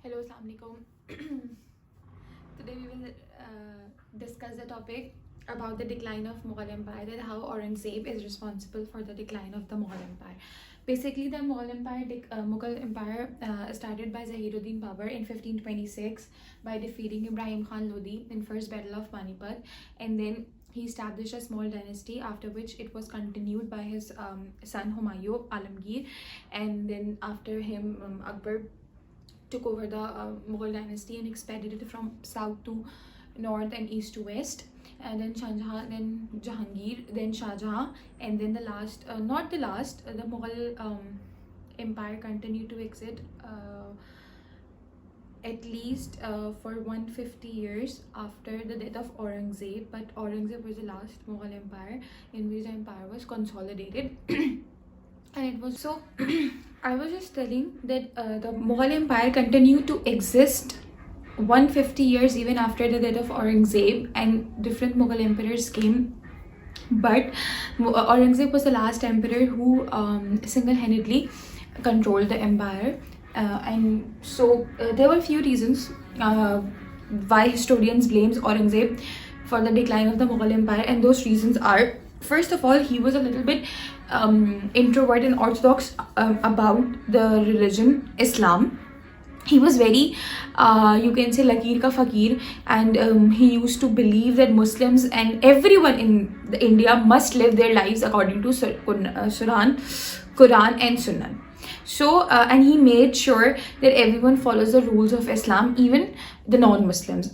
Hello, Assalamu alaikum. Today we will discuss the topic about the decline of Mughal Empire, that how Aurangzeb is responsible for the decline of the Mughal Empire. Basically, the Mughal Empire started by Zahiruddin Babur in 1526 by defeating Ibrahim Khan Lodi in First Battle of Panipat, and then he established a small dynasty, after which it was continued by his son Humayun Alamgir, and then after him Akbar took over the Mughal dynasty and expanded it from south to north and east to west. And then Shahjahan, then Jahangir, then Shah Jahan, and then the last, not the last, the Mughal empire continued to exist at least for 150 years after the death of Aurangzeb. But Aurangzeb was the last Mughal empire in which the empire was consolidated. And it was so I was just telling that the Mughal Empire continued to exist 150 years even after the death of Aurangzeb, and different Mughal emperors came. But Aurangzeb was the last emperor who single-handedly controlled the empire. And so there were a few reasons why historians blames Aurangzeb for the decline of the Mughal Empire, and those reasons are, first of all, he was a little bit introvert and orthodox about the religion Islam. He was very, you can say, lakir ka fakir, and he used to believe that Muslims and everyone in India must live their lives according to Quran and Sunnah. So, and he made sure that everyone follows the rules of Islam, even the non-Muslims.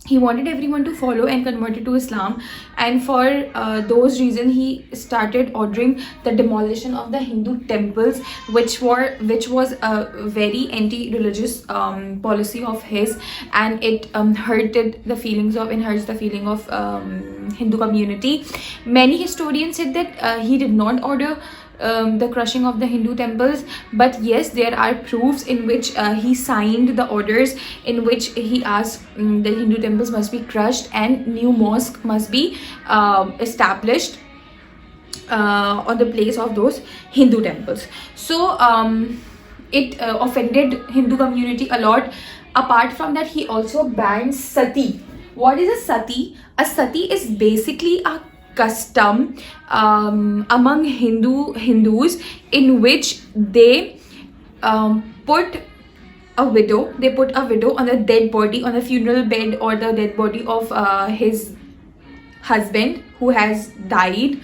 He wanted everyone to follow and convert to Islam, and for those reasons he started ordering the demolition of the Hindu temples, which was a very anti-religious policy of his, and it hurted the feelings of Hindu community. Many historians said that he did not order the crushing of the Hindu temples, but yes, there are proofs in which he signed the orders in which he asked the Hindu temples must be crushed and new mosque must be established on the place of those Hindu temples. So it offended Hindu community a lot. Apart from that, he also banned sati. What is a sati? A sati is basically a custom among Hindus in which they put a widow on the dead body, on the funeral bed or the dead body of his husband who has died,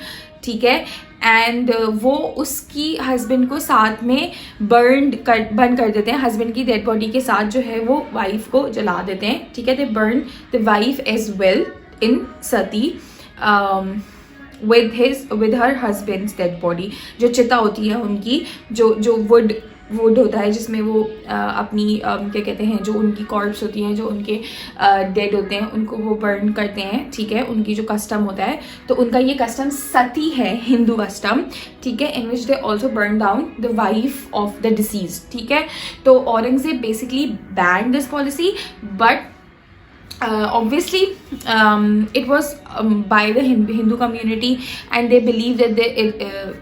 ठीक है, and वो उसकी husband को साथ में burn कर देते हैं. हस्बैंड की डेड बॉडी के साथ जो है वो वाइफ को जला देते हैं, ठीक है. They burn the wife as well in sati with her husband's dead body. जो चिता होती है उनकी, जो वुड होता है जिसमें वो अपनी क्या कहते हैं, जो उनकी कॉर्प्स होती हैं, जो उनके डेड होते हैं, उनको वो बर्न करते हैं, ठीक है. उनकी जो कस्टम होता है, तो उनका ये कस्टम सती है, हिंदू कस्टम, ठीक है, in which they also burn down the wife of the deceased, ठीक है. तो Aurangzeb basically ban this policy, but obviously it was by the Hindu community, and they believe that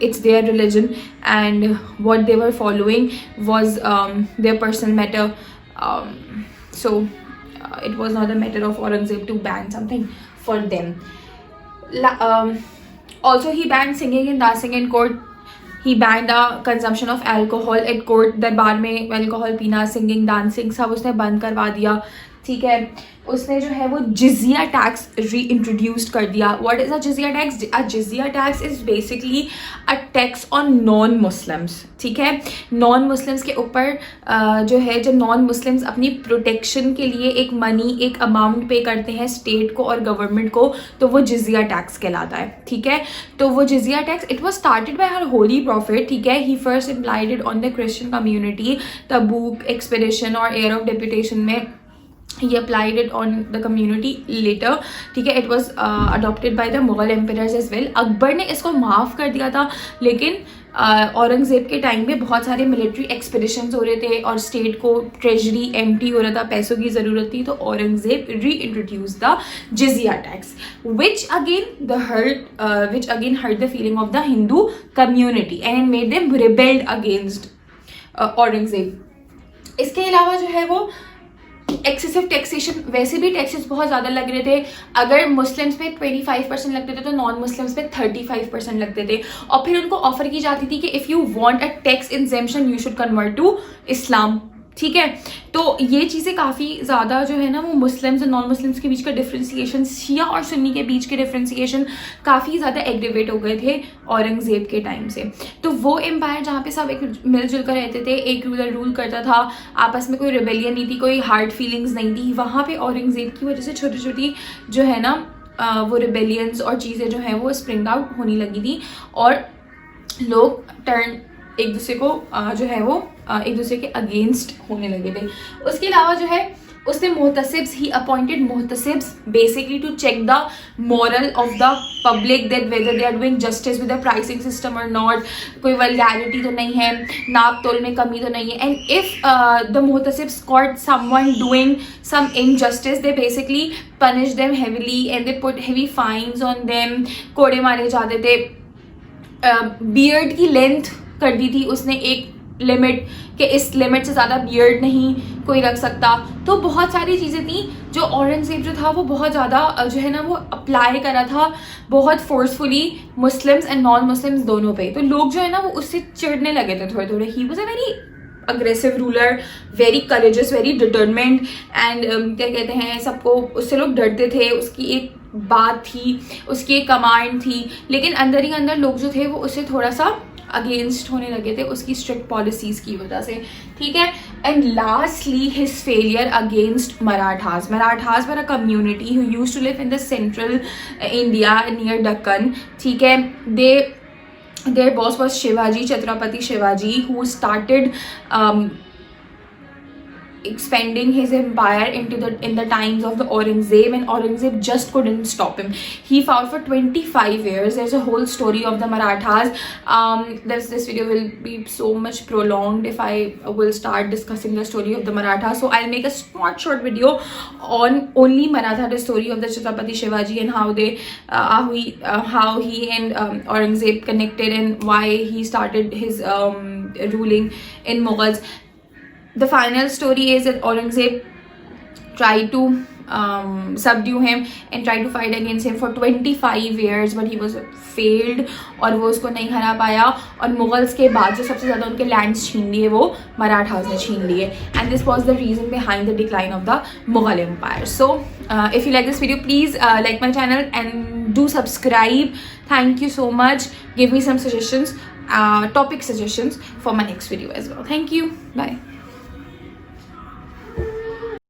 it's their religion, and what they were following was their personal matter. So it was not a matter of Aurangzeb to ban something for them. Also, he banned singing and dancing in court. He banned the consumption of alcohol at court. दरबार में alcohol पीना, singing, dancing सब उसने बंद करवा दिया, ठीक है. उसने जो है वो जिजिया टैक्स री इंट्रोड्यूस्ड कर दिया. What is a jizya tax? A jizya tax is basically a tax on non Muslims, ठीक है. नॉन मुस्लिम्स के ऊपर जो है, जब नॉन मुस्लिम्स अपनी प्रोटेक्शन के लिए एक मनी, एक अमाउंट पे करते हैं स्टेट को और गवर्नमेंट को, तो वो जिजिया टैक्स कहलाता है, ठीक है. तो वो jizya tax, it was started by her holy prophet, ठीक है. He first implied it on the Christian community. Tabuk expedition और एयर ऑफ डेपुटेशन में he applied it on the community later, ठीक है. it was adopted by the Mughal emperors as well. Akbar ने इसको माफ़ कर दिया था, लेकिन औरंगज़ेब के टाइम में बहुत सारे मिलिट्री एक्सपेडिशंस हो रहे थे और स्टेट को ट्रेजरी एम्प्टी हो रहा था, पैसों की ज़रूरत थी. तो Aurangzeb reintroduce the jizya tax, which again hurt the feeling of the Hindu community and made them rebelled against Aurangzeb. इसके अलावा जो है वो एक्सेसिव टैक्सेशन, वैसे भी टैक्सेस बहुत ज़्यादा लग रहे थे. अगर मुस्लिम्स पे 25% लगते थे तो नॉन मुस्लिम्स पे 35% लगते थे. और फिर उनको ऑफर की जाती थी कि if you want a tax exemption you should convert to Islam. ठीक है, तो ये चीज़ें काफ़ी ज़्यादा जो है ना वो मुस्लिम्स और नॉन मुस्लिम्स के बीच का डिफ्रेंसिएशन, शिया और सुन्नी के बीच के डिफ्रेंसिएशन काफ़ी ज़्यादा एग्रीवेट हो गए थे औरंगज़ेब के टाइम से. तो वो एम्पायर जहाँ पे सब एक मिलजुल कर रहते थे, एक रूलर रूल करता था, आपस में कोई रिबेलियन नहीं थी, कोई हार्ड फीलिंग्स नहीं थी, वहाँ पे औरंगज़ेब की वजह से छोटी छोटी जो है ना वो रिबेलियंस और चीज़ें जो हैं वो स्प्रिंग आउट होने लगी थी और लोग टर्न एक दूसरे को जो है वो एक दूसरे के अगेंस्ट होने लगे थे. उसके अलावा जो है उसने muhtasibs, he appointed muhtasibs basically to check the moral of the public, that whether they are doing justice with the pricing system और नॉट, कोई वल्गैरिटी तो नहीं है, नाप तोल में कमी तो नहीं है. And if the muhtasibs caught someone doing some injustice they basically punish them heavily and they put heavy fines on them. कोड़े मारे जाते थे. बियर्ड की लेंथ कर दी थी उसने एक लिमिट कि इस लिमिट से ज़्यादा बियर्ड नहीं कोई रख सकता. तो बहुत सारी चीज़ें थी जो औरंगज़ेब जो था वो बहुत ज़्यादा जो है ना वो अप्लाई करा था बहुत forcefully Muslims and non Muslims दोनों पे. तो लोग जो है ना वो उससे चिढ़ने लगे थे थोड़े थोड़े. He was a very aggressive ruler, very courageous, very determined and क्या कहते हैं, सबको उससे लोग डरते थे. उसकी एक बात थी, उसकी एक कमांड थी, लेकिन अंदर ही अंदर लोग जो थे वो उससे थोड़ा सा अगेंस्ट होने लगे थे उसकी स्ट्रिक्ट पॉलिसीज़ की वजह से. ठीक है. And lastly his failure against Marathas. Marathas were a community who used to live in the central India near Deccan. ठीक है. Their boss was Shivaji, Chhatrapati Shivaji, who started expanding his empire in the times of the Aurangzeb, and Aurangzeb just couldn't stop him. He fought for 25 years. There's a whole story of the Marathas. This video will be so much prolonged if I will start discussing the story of the Marathas. So I'll make a short video on only Maratha, the story of the Chhatrapati Shivaji and how he and Aurangzeb connected and why he started his ruling in Mughals. The final story is that Aurangzeb tried to subdue him and tried to fight against him for 25 years, but he was failed और वो उसको नहीं हरा पाया. और Mughals के बाद जो सबसे ज़्यादा उनके लैंड्स छीन लिए वो मराठास ने छीन लिए. And this was the reason behind the decline of the Mughal empire. So if you like this video please like my channel and do subscribe. Thank you so much. Give me some suggestions, topic suggestions for my next video as well. Thank you. Bye.